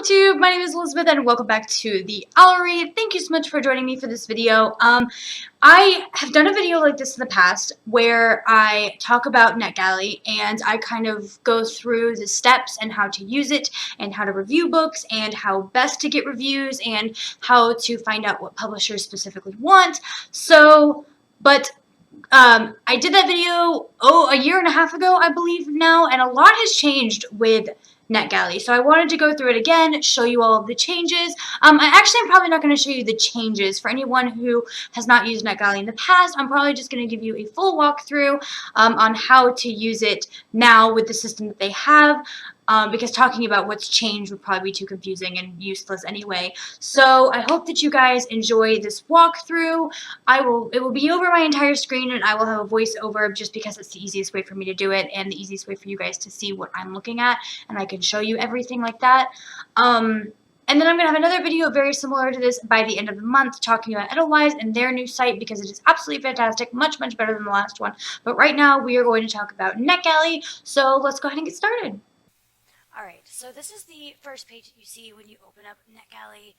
BookTube, my name is Elizabeth and welcome back to the Gallery. Thank you so much for joining me for this video. I have done a video like this in the past where I talk about Netgalley and I kind of go through the steps and how to use it and how to review books and how best to get reviews and how to find out what publishers specifically want. I did that video, a year and a half ago, I believe now, and a lot has changed with Netgalley. So I wanted to go through it again, show you all of the changes. I'm probably not going to show you the changes. For anyone who has not used Netgalley in the past, I'm probably just going to give you a full walkthrough on how to use it now with the system that they have. Because talking about what's changed would probably be too confusing and useless anyway. So I hope that you guys enjoy this walkthrough. It will be over my entire screen and I will have a voiceover just because it's the easiest way for me to do it and the easiest way for you guys to see what I'm looking at, and I can show you everything like that. And then I'm going to have another video very similar to this by the end of the month talking about Edelweiss and their new site because it is absolutely fantastic, much, much better than the last one. But right now we are going to talk about Netgalley, so let's go ahead and get started. Alright, so this is the first page that you see when you open up Netgalley.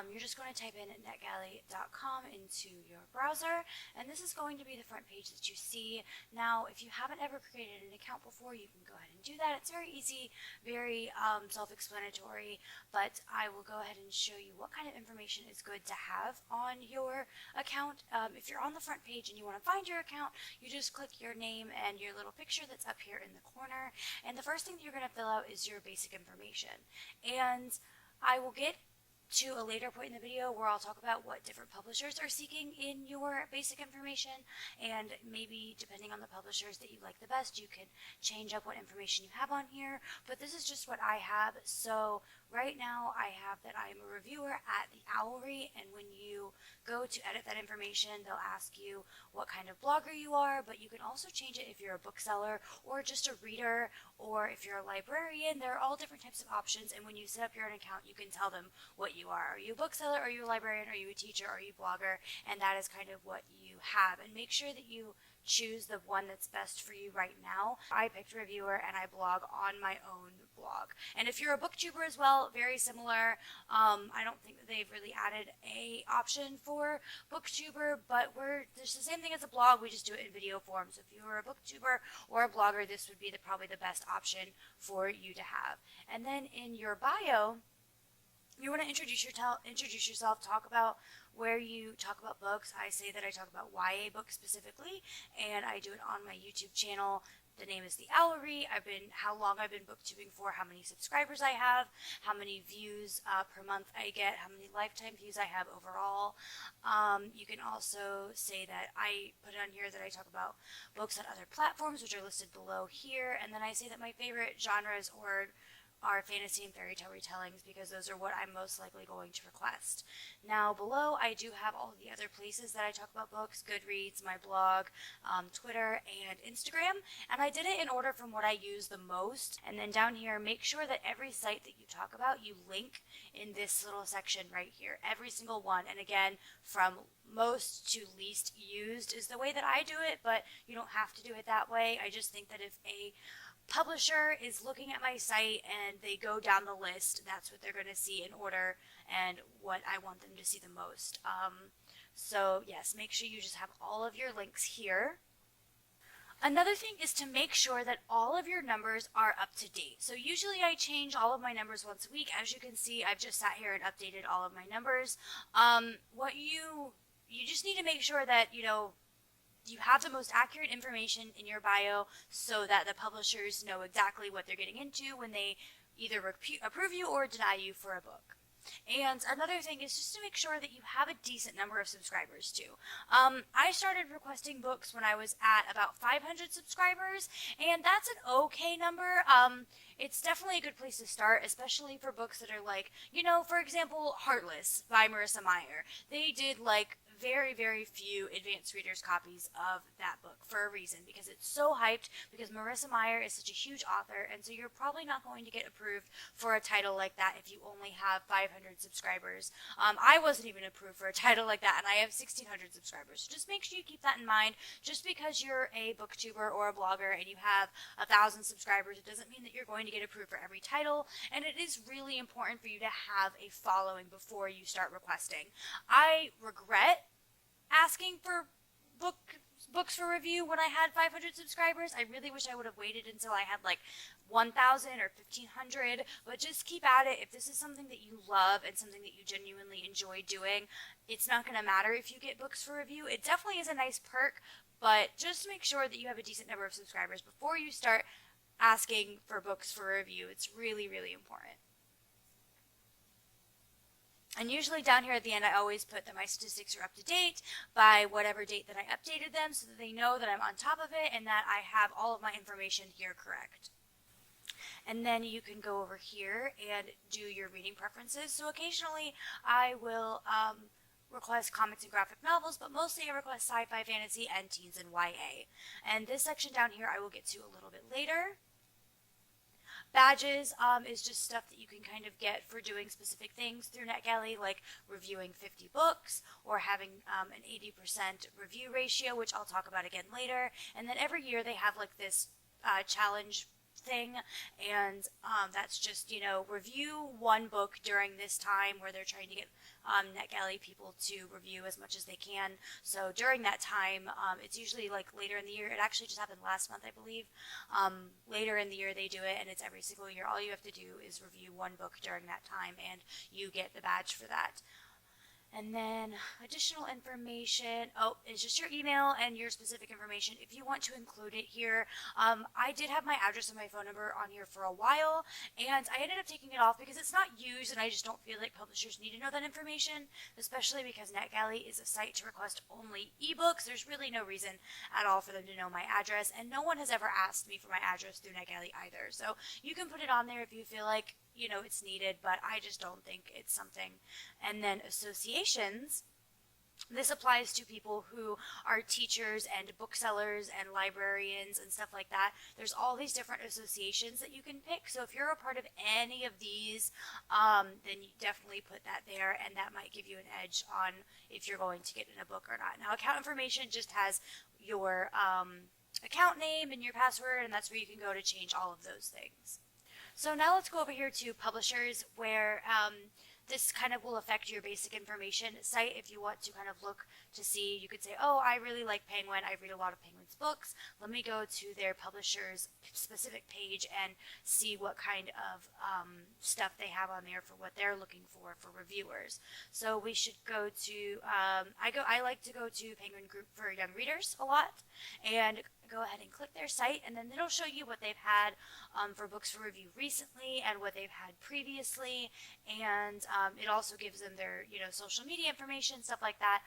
You're just going to type in netgalley.com into your browser, and this is going to be the front page that you see. Now, if you haven't ever created an account before, you can go ahead and do that. It's very easy, very self-explanatory, but I will go ahead and show you what kind of information is good to have on your account. If you're on the front page and you want to find your account, you just click your name and your little picture that's up here in the corner, and the first thing that you're going to fill out is your basic information. And I will get to a later point in the video where I'll talk about what different publishers are seeking in your basic information, and maybe depending on the publishers that you like the best, you can change up what information you have on here, but this is just what I have. So right now I have that I'm a reviewer at the Owlry, and when you go to edit that information, they'll ask you what kind of blogger you are, but you can also change it if you're a bookseller or just a reader, or if you're a librarian. There are all different types of options, and when you set up your own account, you can tell them what you are. Are you a bookseller? Are you a librarian? Are you a teacher? Are you a blogger? And that is kind of what you have. And make sure that you choose the one that's best for you right now. I picked reviewer and I blog on my own blog. And if you're a booktuber as well, very similar. I don't think that they've really added a option for booktuber, but there's the same thing as a blog, we just do it in video form. So if you were a booktuber or a blogger, this would be probably the best option for you to have. And then in your bio, you want to introduce yourself, talk about where you talk about books. I say that I talk about YA books specifically, and I do it on my YouTube channel. The name is The Owlry. How long I've been booktubing for, how many subscribers I have, how many views per month I get, how many lifetime views I have overall. You can also say that I put on here that I talk about books on other platforms, which are listed below here, and then I say that my favorite genres are fantasy and fairy tale retellings because those are what I'm most likely going to request. Now below I do have all the other places that I talk about books: Goodreads, my blog, Twitter, and Instagram, and I did it in order from what I use the most. And then down here, make sure that every site that you talk about you link in this little section right here, every single one. And again, from most to least used is the way that I do it, but you don't have to do it that way. I just think that if a publisher is looking at my site and they go down the list, that's what they're going to see in order and what I want them to see the most. So yes, make sure you just have all of your links here. Another thing is to make sure that all of your numbers are up to date. So usually I change all of my numbers once a week. As you can see, I've just sat here and updated all of my numbers. You just need to make sure that you have the most accurate information in your bio so that the publishers know exactly what they're getting into when they either approve you or deny you for a book. And another thing is just to make sure that you have a decent number of subscribers too. I started requesting books when I was at about 500 subscribers, and that's an okay number. It's definitely a good place to start, especially for books that are like, for example, Heartless by Marissa Meyer. They did like very, very few advanced readers copies of that book for a reason, because it's so hyped, because Marissa Meyer is such a huge author, and so you're probably not going to get approved for a title like that if you only have 500 subscribers. I wasn't even approved for a title like that, and I have 1,600 subscribers. So just make sure you keep that in mind. Just because you're a booktuber or a blogger and you have 1,000 subscribers, it doesn't mean that you're going to get approved for every title, and it is really important for you to have a following before you start requesting. I regret asking for books for review when I had 500 subscribers. I really wish I would have waited until I had like 1,000 or 1,500, but just keep at it. If this is something that you love and something that you genuinely enjoy doing, it's not going to matter if you get books for review. It definitely is a nice perk, but just make sure that you have a decent number of subscribers before you start asking for books for review. It's really, really important. And usually down here at the end, I always put that my statistics are up to date by whatever date that I updated them, so that they know that I'm on top of it and that I have all of my information here correct. And then you can go over here and do your reading preferences. So occasionally I will request comics and graphic novels, but mostly I request sci-fi, fantasy, and teens and YA. And this section down here I will get to a little bit later. Badges is just stuff that you can kind of get for doing specific things through Netgalley, like reviewing 50 books or having an 80% review ratio, which I'll talk about again later. And then every year they have like this challenge thing, and that's just, you know, review one book during this time where they're trying to get Netgalley people to review as much as they can. So during that time, it's usually like later in the year. It actually just happened last month, I believe. Later in the year they do it, and it's every single year. All you have to do is review one book during that time, and you get the badge for that. And then additional information, it's just your email and your specific information if you want to include it here. I did have my address and my phone number on here for a while, and I ended up taking it off because it's not used, and I just don't feel like publishers need to know that information, especially because Netgalley is a site to request only ebooks. There's really no reason at all for them to know my address, and no one has ever asked me for my address through Netgalley either. So you can put it on there if you feel like, you know, it's needed, but I just don't think it's something. And then associations. This applies to people who are teachers and booksellers and librarians and stuff like that. There's all these different associations that you can pick. So if you're a part of any of these, then you definitely put that there, and that might give you an edge on if you're going to get in a book or not. Now, account information just has your account name and your password, and that's where you can go to change all of those things. So now let's go over here to publishers, where this kind of will affect your basic information site. If you want to kind of look to see, you could say, oh, I really like Penguin. I read a lot of Penguin's books. Let me go to their publisher's specific page and see what kind of stuff they have on there for what they're looking for reviewers. So we should go to, I like to go to Penguin Group for Young Readers a lot, and go ahead and click their site, and then it'll show you what they've had for books for review recently and what they've had previously, and it also gives them their, you know, social media information, stuff like that.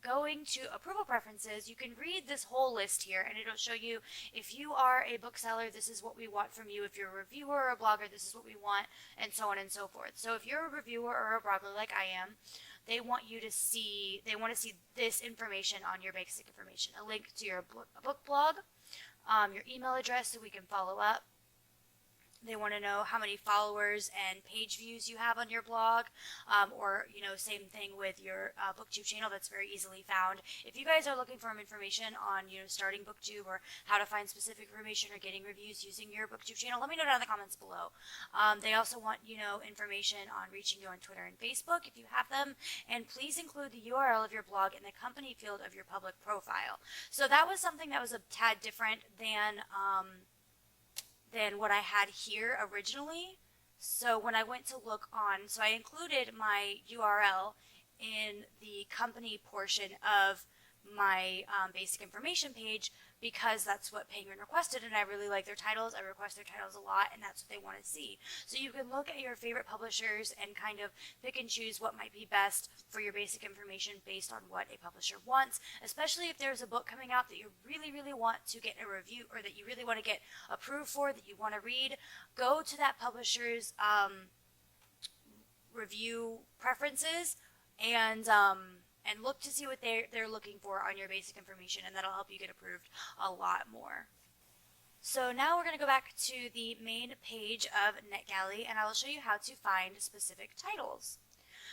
Going to approval preferences, you can read this whole list here, and it'll show you if you are a bookseller, this is what we want from you. If you're a reviewer or a blogger, this is what we want, and so on and so forth. So if you're a reviewer or a blogger like I am, they want to see this information on your basic information, a link to your book blog, your email address so we can follow up. They want to know how many followers and page views you have on your blog, or, you know, same thing with your BookTube channel. That's very easily found. If you guys are looking for information on, you know, starting BookTube or how to find specific information or getting reviews using your BookTube channel, let me know down in the comments below. They also want, you know, information on reaching you on Twitter and Facebook if you have them, and please include the URL of your blog in the company field of your public profile. So that was something that was a tad different than what I had here originally. So when I went to look on, so I included my URL in the company portion of my basic information page because that's what Penguin requested, and I really like their titles. I request their titles a lot, and that's what they want to see. So you can look at your favorite publishers and kind of pick and choose what might be best for your basic information based on what a publisher wants, especially if there's a book coming out that you really, really want to get a review, or that you really want to get approved for, that you want to read. Go to that publisher's review preferences and and look to see what they're looking for on your basic information, and that'll help you get approved a lot more. So now we're going to go back to the main page of Netgalley, and I will show you how to find specific titles.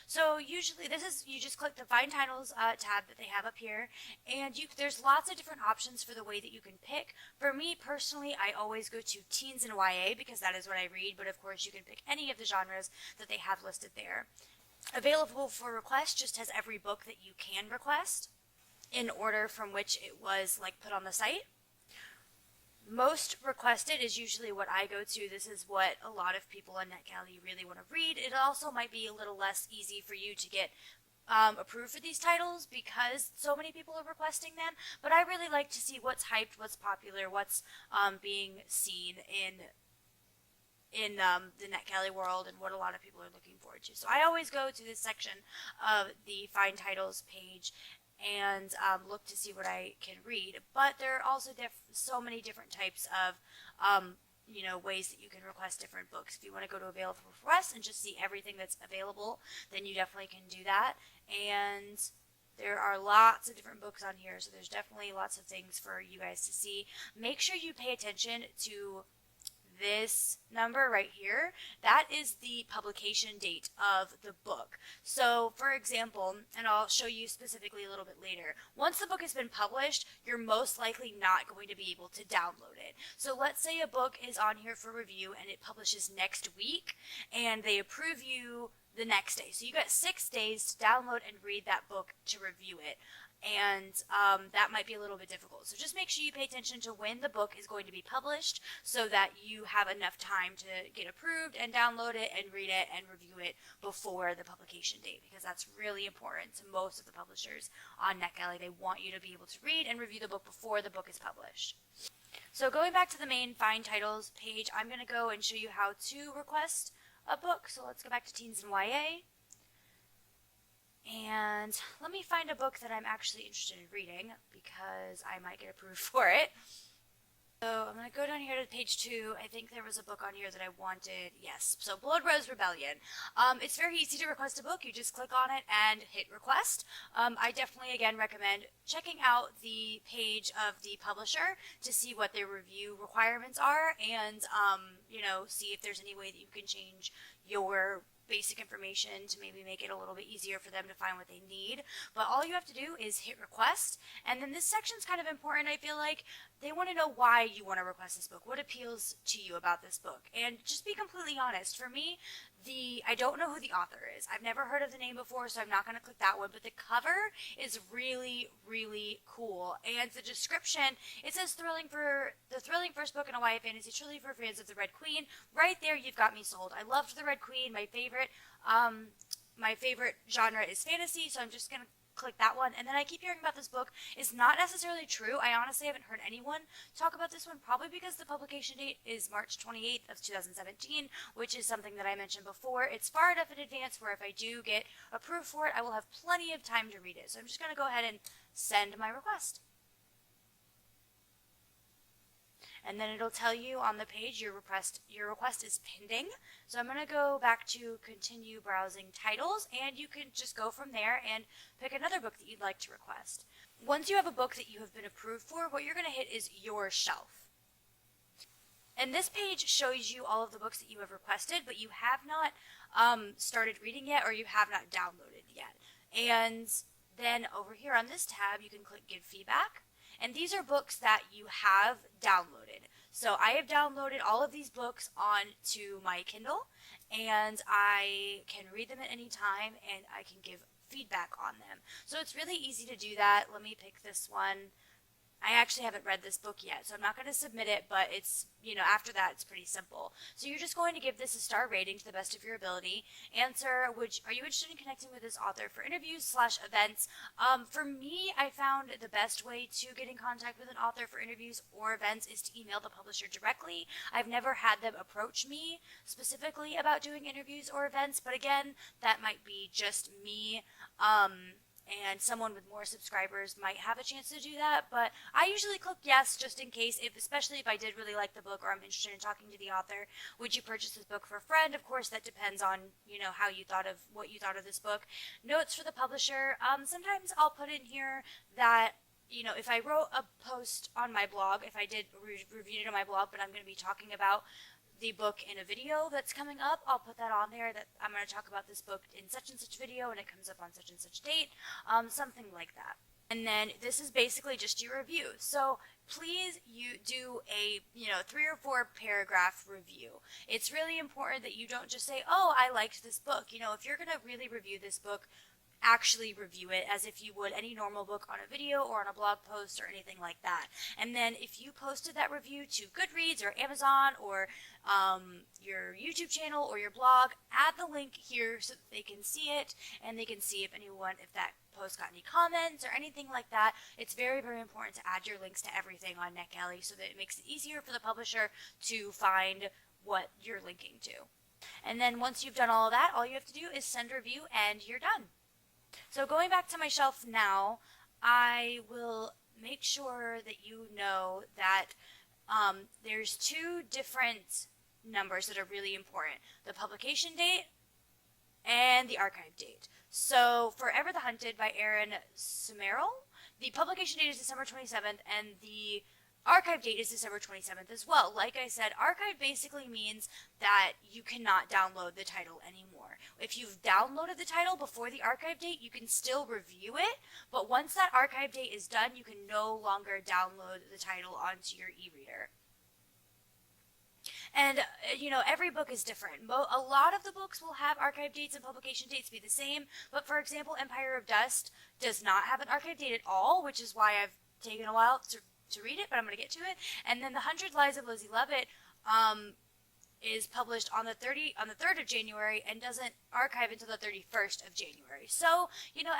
So usually you just click the Find Titles tab that they have up here, and there's lots of different options for the way that you can pick. For me personally, I always go to teens and YA because that is what I read, but of course you can pick any of the genres that they have listed there. Available for request just has every book that you can request in order from which it was put on the site. Most requested is usually what I go to. This is what a lot of people on Netgalley really want to read. It also might be a little less easy for you to get approved for these titles because so many people are requesting them, but I really like to see what's hyped, what's popular, what's being seen in the Netgalley world and what a lot of people are looking forward to. So I always go to this section of the Find Titles page and look to see what I can read. But there are also so many different types of ways that you can request different books. If you want to go to Available for Request and just see everything that's available, then you definitely can do that. And there are lots of different books on here, so there's definitely lots of things for you guys to see. Make sure you pay attention to this number right here. That is the publication date of the book. So for example, and I'll show you specifically a little bit later, once the book has been published, you're most likely not going to be able to download it. So let's say a book is on here for review and it publishes next week and they approve you the next day. So you got 6 days to download and read that book to review it. And that might be a little bit difficult. So just make sure you pay attention to when the book is going to be published so that you have enough time to get approved and download it and read it and review it before the publication date, because that's really important to most of the publishers on Netgalley. They want you to be able to read and review the book before the book is published. So going back to the main Find Titles page, I'm going to go and show you how to request a book. So let's go back to Teens and YA. And let me find a book that I'm actually interested in reading because I might get approved for it. So I'm going to go down here to page 2. I think there was a book on here that I wanted. Yes, so Blood Rose Rebellion. It's very easy to request a book. You just click on it and hit request. I definitely, again, recommend checking out the page of the publisher to see what their review requirements are and, see if there's any way that you can change your basic information to maybe make it a little bit easier for them to find what they need. But all you have to do is hit request, and then this section's kind of important. I feel like they want to know why you want to request this book, what appeals to you about this book, and just be completely honest. For me, I don't know who the author is. I've never heard of the name before, so I'm not going to click that one, but the cover is really, really cool. And the description, it says the thrilling first book in a YA fantasy truly for fans of the Red Queen. Right there, you've got me sold. I loved the Red Queen. My favorite genre is fantasy, so I'm just going to click that one. And then I keep hearing about this book. It's not necessarily true. I honestly haven't heard anyone talk about this one, probably because the publication date is March 28th of 2017, which is something that I mentioned before. It's far enough in advance where if I do get approved for it, I will have plenty of time to read it. So I'm just going to go ahead and send my request. And then it'll tell you on the page your request is pending. So I'm going to go back to continue browsing titles, and you can just go from there and pick another book that you'd like to request. Once you have a book that you have been approved for, what you're going to hit is your shelf. And this page shows you all of the books that you have requested, but you have not started reading yet, or you have not downloaded yet. And then over here on this tab, you can click Give Feedback. And these are books that you have downloaded. So I have downloaded all of these books onto my Kindle, and I can read them at any time, and I can give feedback on them. So it's really easy to do that. Let me pick this one. I actually haven't read this book yet, so I'm not going to submit it, but it's, after that, it's pretty simple. So you're just going to give this a star rating to the best of your ability. Answer, are you interested in connecting with this author for interviews/events? For me, I found the best way to get in contact with an author for interviews or events is to email the publisher directly. I've never had them approach me specifically about doing interviews or events, but again, that might be just me and someone with more subscribers might have a chance to do that, but I usually click yes just in case, especially if I did really like the book or I'm interested in talking to the author. Would you purchase this book for a friend? Of course, that depends on, how you thought of what you thought of this book. Notes for the publisher. Sometimes I'll put in here that if I wrote a post on my blog, if I did review it on my blog, but I'm going to be talking about the book in a video that's coming up, I'll put that on there, that I'm going to talk about this book in such and such video and it comes up on such and such date, something like that. And then this is basically just your review. So please you do a 3 or 4 paragraph review. It's really important that you don't just say, oh, I liked this book. If you're going to really review this book, actually review it as if you would any normal book on a video or on a blog post or anything like that. And then if you posted that review to Goodreads or Amazon or your YouTube channel or your blog, add the link here so that they can see it and they can see if that post got any comments or anything like that. It's very, very important to add your links to everything on Netgalley so that it makes it easier for the publisher to find what you're linking to. And then once you've done all of that, all you have to do is send a review and you're done. So going back to my shelf now, I will make sure that you know that there's 2 different numbers that are really important. The publication date and the archive date. So for Ever the Hunted by Aaron Semerel, the publication date is December 27th and the archive date is December 27th as well. Like I said, archive basically means that you cannot download the title anymore. If you've downloaded the title before the archive date, you can still review it, but once that archive date is done, you can no longer download the title onto your e-reader. And, every book is different. A lot of the books will have archive dates and publication dates be the same, but for example, Empire of Dust does not have an archive date at all, which is why I've taken a while to read it, but I'm going to get to it. And then The 100 Lies of Lizzie Lovett is published on the 3rd of January and doesn't archive until the 31st of January. So,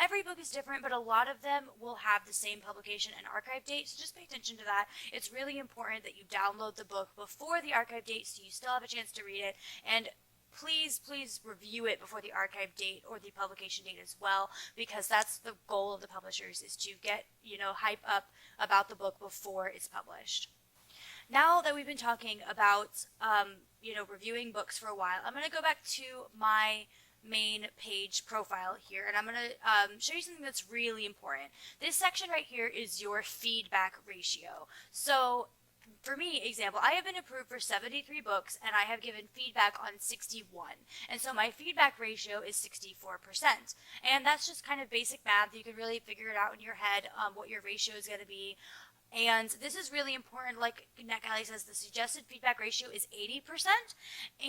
every book is different, but a lot of them will have the same publication and archive date, so just pay attention to that. It's really important that you download the book before the archive date so you still have a chance to read it, and please review it before the archive date or the publication date as well, because that's the goal of the publishers, is to get, hype up about the book before it's published. Now that we've been talking about, reviewing books for a while, I'm going to go back to my main page profile here, and I'm going to show you something that's really important. This section right here is your feedback ratio. So for me, example, I have been approved for 73 books and I have given feedback on 61. And so my feedback ratio is 64%. And that's just kind of basic math. You can really figure it out in your head what your ratio is going to be. And this is really important. Like Netgalley says, the suggested feedback ratio is 80%.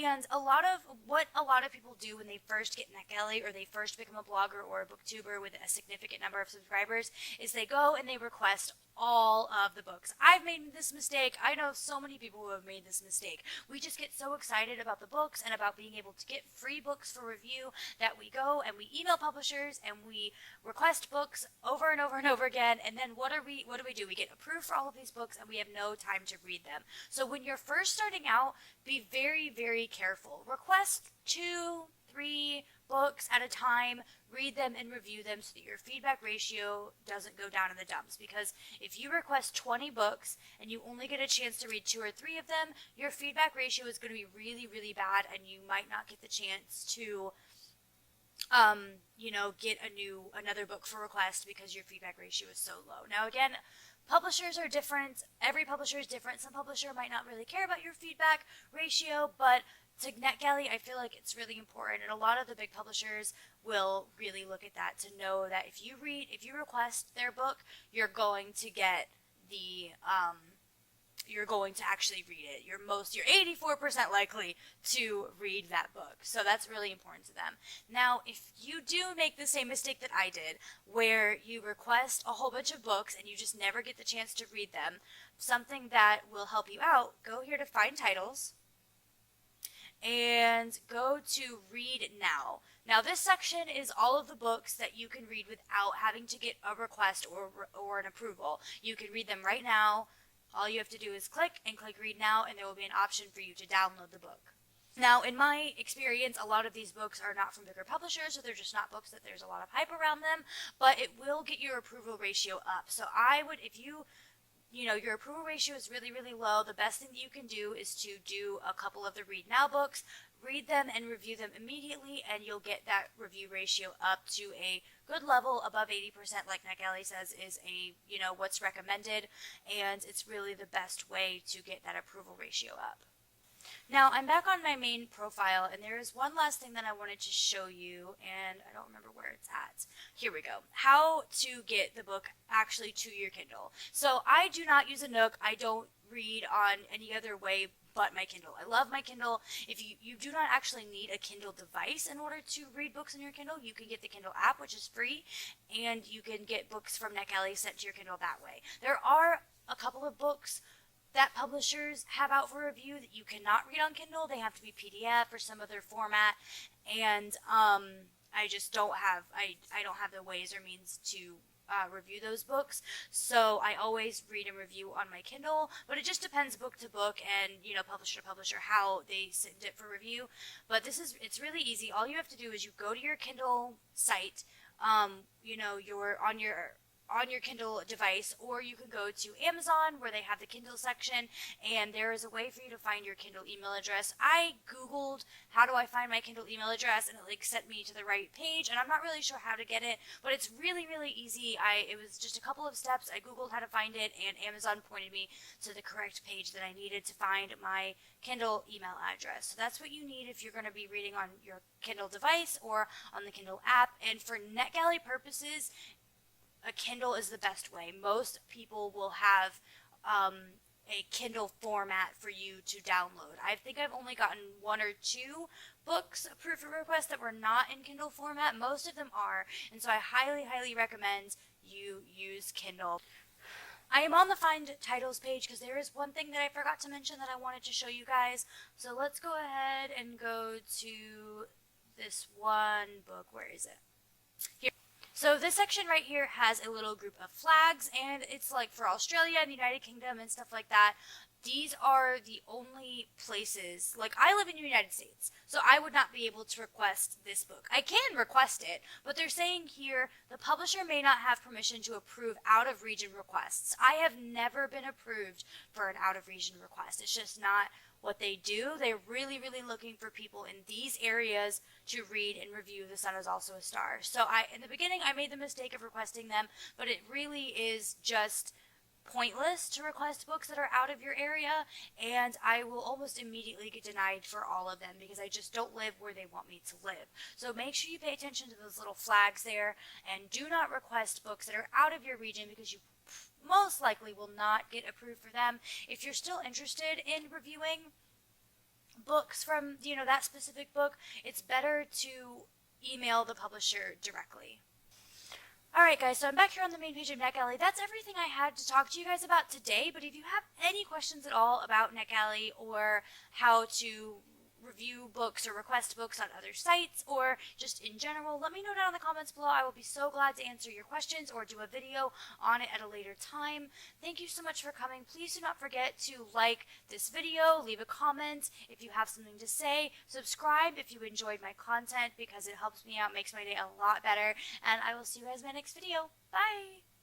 And a lot of people do when they first get Netgalley or they first become a blogger or a booktuber with a significant number of subscribers is they go and they request all of the books. I've made this mistake. I know so many people who have made this mistake. We just get so excited about the books and about being able to get free books for review that we go and we email publishers and we request books over and over and over again. And then what do we do? We get approved for all of these books and we have no time to read them. So when you're first starting out, be very, very careful. Request 2, 3 books at a time, read them and review them so that your feedback ratio doesn't go down in the dumps. Because if you request 20 books and you only get a chance to read 2 or 3 of them, your feedback ratio is going to be really, really bad and you might not get the chance to get another book for request because your feedback ratio is so low. Now again, publishers are different. Every publisher is different. Some publisher might not really care about your feedback ratio, but to Netgalley, I feel like it's really important, and a lot of the big publishers will really look at that to know that if you request their book, you're going to get you're going to actually read it. You're 84% likely to read that book. So that's really important to them. Now, if you do make the same mistake that I did, where you request a whole bunch of books and you just never get the chance to read them, something that will help you out, go here to Find Titles, and go to Read Now. Now this section is all of the books that you can read without having to get a request or an approval. You can read them right now. All you have to do is click Read Now, and there will be an option for you to download the book. Now, in my experience, a lot of these books are not from bigger publishers, so they're just not books that there's a lot of hype around them, but it will get your approval ratio up. So I would, if you know, your approval ratio is really, really low, the best thing that you can do is to do a couple of the Read Now books, read them and review them immediately, and you'll get that review ratio up to a good level. Above 80%, like Netgalley says, is what's recommended, and it's really the best way to get that approval ratio up. Now, I'm back on my main profile, and there is one last thing that I wanted to show you, and I don't remember where it's at. Here we go. How to get the book actually to your Kindle. So I do not use a Nook. I don't read on any other way but my Kindle. I love my Kindle. If you do not actually need a Kindle device in order to read books in your Kindle, you can get the Kindle app, which is free, and you can get books from Netgalley sent to your Kindle that way. There are a couple of books that publishers have out for review that you cannot read on Kindle. They have to be PDF or some other format, and I just don't have I don't have the ways or means to review those books, so I always read and review on my Kindle, but it just depends book to book and publisher to publisher how they send it for review. But it's really easy. All you have to do is you go to your Kindle site, you're on your Kindle device, or you can go to Amazon where they have the Kindle section, and there is a way for you to find your Kindle email address. I googled how do I find my Kindle email address, and it sent me to the right page, and I'm not really sure how to get it, but it's really, really easy. It was just a couple of steps. I googled how to find it, and Amazon pointed me to the correct page that I needed to find my Kindle email address. So that's what you need if you're going to be reading on your Kindle device or on the Kindle app. And for Netgalley purposes, a Kindle is the best way. Most people will have a Kindle format for you to download. I think I've only gotten one or two books approved for request that were not in Kindle format. Most of them are, and so I highly, highly recommend you use Kindle. I am on the Find Titles page because there is one thing that I forgot to mention that I wanted to show you guys. So let's go ahead and go to this one book. Where is it? Here. So this section right here has a little group of flags, and it's like for Australia and the United Kingdom and stuff like that. These are the only places, like I live in the United States, so I would not be able to request this book. I can request it, but they're saying here the publisher may not have permission to approve out-of-region requests. I have never been approved for an out-of-region request. It's just not what they do. They're really, really looking for people in these areas to read and review The Sun Is Also a Star. So in the beginning, I made the mistake of requesting them, but it really is just pointless to request books that are out of your area, and I will almost immediately get denied for all of them because I just don't live where they want me to live. So make sure you pay attention to those little flags there, and do not request books that are out of your region because you most likely will not get approved for them. If you're still interested in reviewing books from that specific book, it's better to email the publisher directly. Alright guys, so I'm back here on the main page of Netgalley. That's everything I had to talk to you guys about today, but if you have any questions at all about Netgalley or how to review books or request books on other sites or just in general, let me know down in the comments below. I will be so glad to answer your questions or do a video on it at a later time. Thank you so much for coming. Please do not forget to like this video, leave a comment if you have something to say, subscribe if you enjoyed my content because it helps me out, makes my day a lot better, and I will see you guys in my next video. Bye!